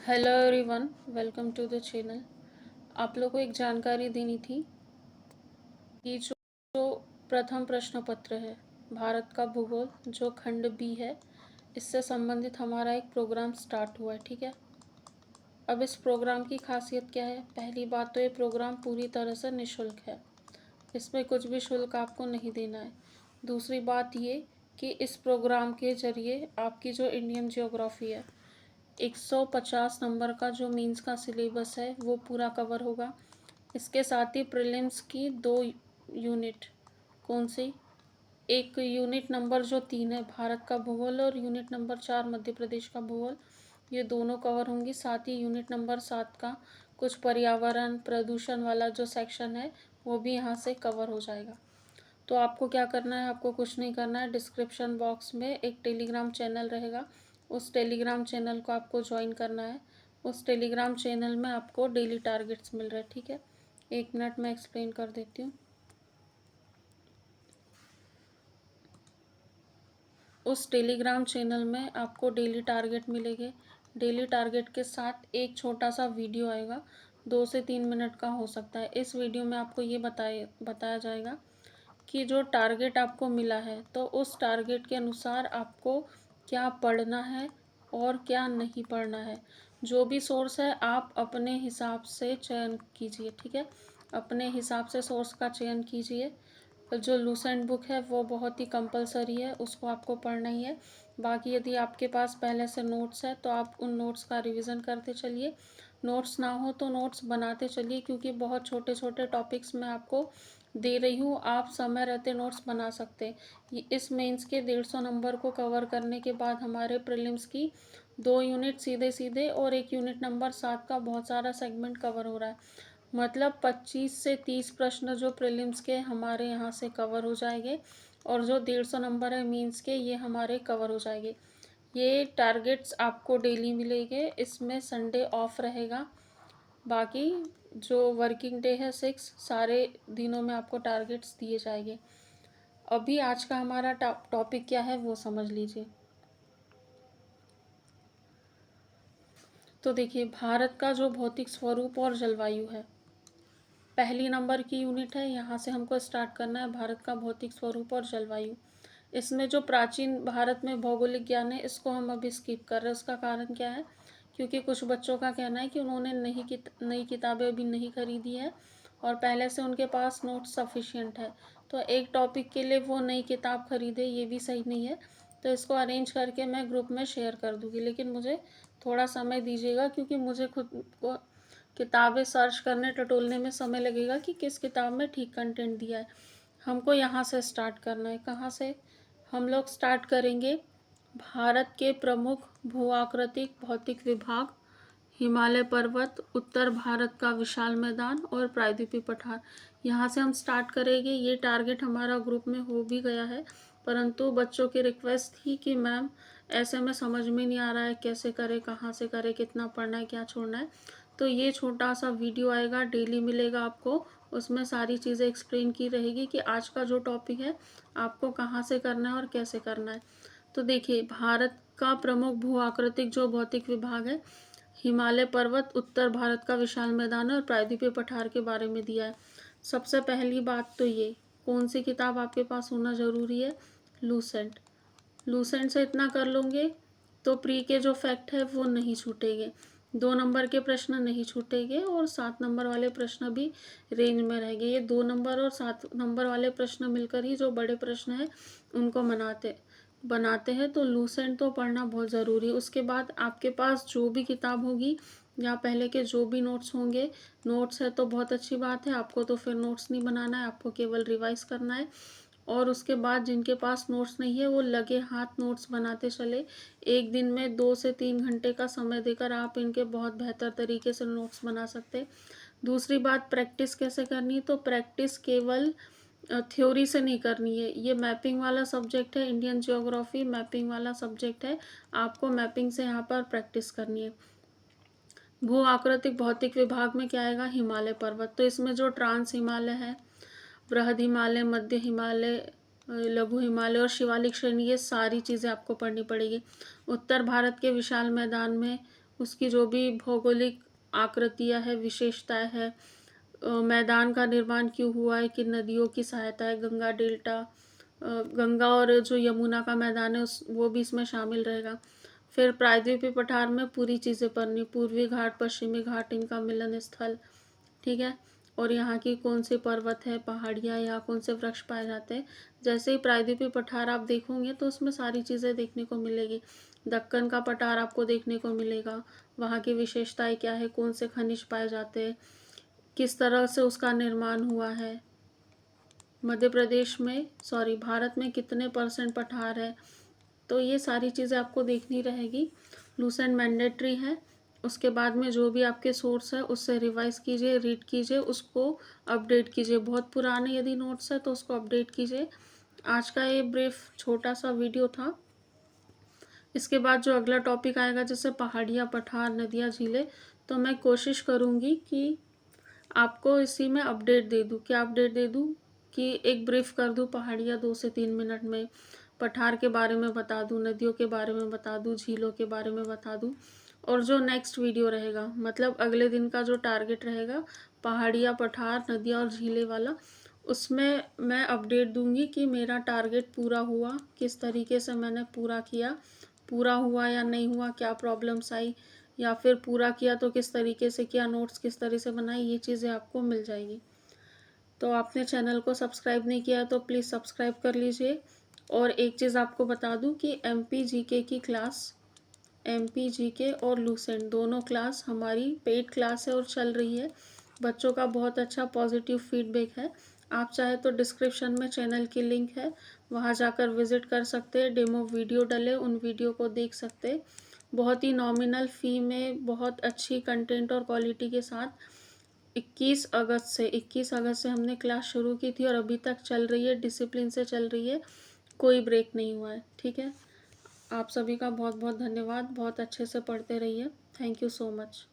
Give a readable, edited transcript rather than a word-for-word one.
Hello everyone, welcome to the channel. आप लोगों को एक जानकारी देनी थी कि जो प्रथम प्रश्न पत्र है भारत का भूगोल जो खंड बी है, इससे संबंधित हमारा एक प्रोग्राम स्टार्ट हुआ है। ठीक है, अब इस प्रोग्राम की खासियत क्या है? पहली बात तो ये प्रोग्राम पूरी तरह से निःशुल्क है, इसमें कुछ भी शुल्क आपको नहीं देना है। दूसरी बात ये कि इस प्रोग्राम के जरिए आपकी जो इंडियन ज्योग्राफी है, 150 नंबर का जो मेंस का सिलेबस है वो पूरा कवर होगा। इसके साथ ही प्रीलिम्स की 2 यूनिट, कौन सी, एक यूनिट नंबर जो 3 है भारत का भूगोल और यूनिट नंबर 4 मध्य प्रदेश का भूगोल, ये दोनों कवर होंगी। साथ ही यूनिट नंबर 7 का कुछ पर्यावरण प्रदूषण वाला जो सेक्शन है वो भी यहाँ से कवर हो जाएगा। तो आपको क्या करना है? आपको कुछ नहीं करना है। डिस्क्रिप्शन बॉक्स में एक टेलीग्राम चैनल रहेगा, उस टेलीग्राम चैनल को आपको ज्वाइन करना है। उस टेलीग्राम चैनल में आपको डेली टारगेट्स मिल रहे हैं। ठीक है, 1 मिनट में एक्सप्लेन कर देती हूँ। उस टेलीग्राम चैनल में आपको डेली टारगेट मिलेंगे। डेली टारगेट के साथ एक छोटा सा वीडियो आएगा, 2 से 3 मिनट का हो सकता है। इस वीडियो में आपको ये बताया जाएगा कि जो टारगेट आपको मिला है तो उस टारगेट के अनुसार आपको क्या पढ़ना है और क्या नहीं पढ़ना है। जो भी सोर्स है आप अपने हिसाब से चयन कीजिए। ठीक है, अपने हिसाब से सोर्स का चयन कीजिए। जो लूसेंट बुक है वो बहुत ही कंपलसरी है, उसको आपको पढ़ना ही है। बाकी यदि आपके पास पहले से नोट्स है तो आप उन नोट्स का रिवीजन करते चलिए। नोट्स ना हो तो नोट्स बनाते चलिए, क्योंकि बहुत छोटे छोटे टॉपिक्स मैं आपको दे रही हूँ, आप समय रहते नोट्स बना सकते। इस मेंस के 150 नंबर को कवर करने के बाद हमारे प्रीलिम्स की 2 यूनिट सीधे सीधे और एक यूनिट नंबर 7 का बहुत सारा सेगमेंट कवर हो रहा है। मतलब 25 से 30 प्रश्न जो प्रीलिम्स के हमारे यहाँ से कवर हो जाएंगे और जो 150 नंबर है मीन्स के ये हमारे कवर हो जाएंगे। ये टारगेट्स आपको डेली मिलेंगे, इसमें संडे ऑफ रहेगा। बाकी जो वर्किंग डे है 6, सारे दिनों में आपको टारगेट्स दिए जाएंगे। अभी आज का हमारा टॉपिक क्या है वो समझ लीजिए। तो देखिए, भारत का जो भौतिक स्वरूप और जलवायु है, पहली नंबर की यूनिट है, यहाँ से हमको स्टार्ट करना है भारत का भौतिक स्वरूप और जलवायु। इसमें जो प्राचीन भारत में भौगोलिक ज्ञान है इसको हम अभी स्किप कर रहे हैं। उसका कारण क्या है? क्योंकि कुछ बच्चों का कहना है कि उन्होंने नई किताबें अभी नहीं खरीदी है और पहले से उनके पास नोट्स सफिशिएंट है, तो एक टॉपिक के लिए वो नई किताब खरीदे, ये भी सही नहीं है। तो इसको अरेंज करके मैं ग्रुप में शेयर कर दूँगी, लेकिन मुझे थोड़ा समय दीजिएगा, क्योंकि मुझे खुद को किताबें सर्च करने टटोलने में समय लगेगा कि किस किताब में ठीक कंटेंट दिया है। हमको यहाँ से स्टार्ट करना है। कहाँ से? हम लोग स्टार्ट करेंगे भारत के प्रमुख भू आकृतिक भौतिक विभाग, हिमालय पर्वत, उत्तर भारत का विशाल मैदान और प्रायद्वीपीय पठार। यहाँ से हम स्टार्ट करेंगे। ये टारगेट हमारा ग्रुप में हो भी गया है, परंतु बच्चों की रिक्वेस्ट थी कि मैम ऐसे में समझ में नहीं आ रहा है, कैसे करें, कहाँ से करें, कितना पढ़ना है, क्या छोड़ना है। तो ये छोटा सा वीडियो आएगा, डेली मिलेगा आपको। उसमें सारी चीज़ें एक्सप्लेन की रहेगी कि आज का जो टॉपिक है आपको कहाँ से करना है और कैसे करना है। तो देखिए, भारत का प्रमुख भू आकृतिक जो भौतिक विभाग है, हिमालय पर्वत, उत्तर भारत का विशाल मैदान और प्रायद्वीपीय पठार के बारे में दिया है। सबसे पहली बात तो ये, कौन सी किताब आपके पास होना ज़रूरी है? लूसेंट। लूसेंट से इतना कर लोगे तो प्री के जो फैक्ट है वो नहीं छूटेंगे, 2 नंबर के प्रश्न नहीं छूटेंगे और 7 नंबर वाले प्रश्न भी रेंज में रहेंगे। ये 2 नंबर और 7 नंबर वाले प्रश्न मिलकर ही जो बड़े प्रश्न हैं उनको बनाते हैं। तो लूसेंट तो पढ़ना बहुत ज़रूरी है। उसके बाद आपके पास जो भी किताब होगी या पहले के जो भी नोट्स होंगे, नोट्स है तो बहुत अच्छी बात है, आपको तो फिर नोट्स नहीं बनाना है, आपको केवल रिवाइज करना है। और उसके बाद जिनके पास नोट्स नहीं है वो लगे हाथ नोट्स बनाते चले। एक दिन में 2 से 3 घंटे का समय देकर आप इनके बहुत बेहतर तरीके से नोट्स बना सकते। दूसरी बात, प्रैक्टिस कैसे करनी है? तो प्रैक्टिस केवल थ्योरी से नहीं करनी है। ये मैपिंग वाला सब्जेक्ट है, इंडियन ज्योग्राफी मैपिंग वाला सब्जेक्ट है, आपको मैपिंग से यहाँ पर प्रैक्टिस करनी है। भू आकृतिक भौतिक विभाग में क्या आएगा? हिमालय पर्वत। तो इसमें जो ट्रांस हिमालय है, बृहद हिमालय, मध्य हिमालय, लघु हिमालय और शिवालिक श्रेणी, ये सारी चीज़ें आपको पढ़नी पड़ेगी। उत्तर भारत के विशाल मैदान में उसकी जो भी भौगोलिक आकृतियाँ है, विशेषताएँ है, मैदान का निर्माण क्यों हुआ है, किन नदियों की सहायता है, गंगा डेल्टा, गंगा और जो यमुना का मैदान है उस वो भी इसमें शामिल रहेगा। फिर प्रायद्वीपीय पठार में पूरी चीज़ें पढ़नी, पूर्वी घाट, पश्चिमी घाट, इनका मिलन स्थल, ठीक है। और यहाँ की कौन सी पर्वत है, पहाड़ियाँ, यहाँ कौन से वृक्ष पाए जाते हैं। जैसे ही प्रायद्वीपीय पठार आप देखोगे तो उसमें सारी चीज़ें देखने को मिलेगी। दक्कन का पठार आपको देखने को मिलेगा, वहाँ की विशेषताएं क्या है, कौन से खनिज पाए जाते हैं, किस तरह से उसका निर्माण हुआ है। मध्य प्रदेश में भारत में कितने % पठार है, तो ये सारी चीज़ें आपको देखनी रहेगी। लूसेंट मैंडेटरी है। उसके बाद में जो भी आपके सोर्स है उससे रिवाइज कीजिए, रीड कीजिए, उसको अपडेट कीजिए। बहुत पुराने यदि नोट्स है तो उसको अपडेट कीजिए। आज का ये ब्रीफ छोटा सा वीडियो था। इसके बाद जो अगला टॉपिक आएगा जैसे पहाड़ियाँ, पठार, नदियाँ, झीलें, तो मैं कोशिश करूँगी कि आपको इसी में अपडेट दे दूँ। क्या अपडेट दे दूँ कि एक ब्रीफ कर दूँ पहाड़ियाँ 2 से 3 मिनट में, पठार के बारे में बता दूँ, नदियों के बारे में बता दूँ, झीलों के बारे में बता दूँ। और जो नेक्स्ट वीडियो रहेगा, मतलब अगले दिन का जो टारगेट रहेगा पहाड़ियाँ, पठार, नदियाँ और झीलें वाला, उसमें मैं अपडेट दूँगी कि मेरा टारगेट पूरा हुआ, किस तरीके से मैंने पूरा किया, पूरा हुआ या नहीं हुआ, क्या प्रॉब्लम्स आई, या फिर पूरा किया तो किस तरीके से किया, नोट्स किस तरह से बनाए, ये चीज़ें आपको मिल जाएगी। तो आपने चैनल को सब्सक्राइब नहीं किया तो प्लीज़ सब्सक्राइब कर लीजिए। और एक चीज़ आपको बता दूं कि MP GK की क्लास, MP GK और लूसेंट दोनों क्लास हमारी पेड क्लास है और चल रही है। बच्चों का बहुत अच्छा पॉजिटिव फीडबैक है। आप चाहे तो डिस्क्रिप्शन में चैनल की लिंक है, वहाँ जाकर विज़िट कर सकते हैं। डेमो वीडियो डले, उन वीडियो को देख सकते हैं। बहुत ही नॉमिनल फ़ी में बहुत अच्छी कंटेंट और क्वालिटी के साथ 21 अगस्त से हमने क्लास शुरू की थी और अभी तक चल रही है, डिसिप्लिन से चल रही है, कोई ब्रेक नहीं हुआ है, ठीक है। आप सभी का बहुत बहुत धन्यवाद, बहुत अच्छे से पढ़ते रहिए। Thank you so much.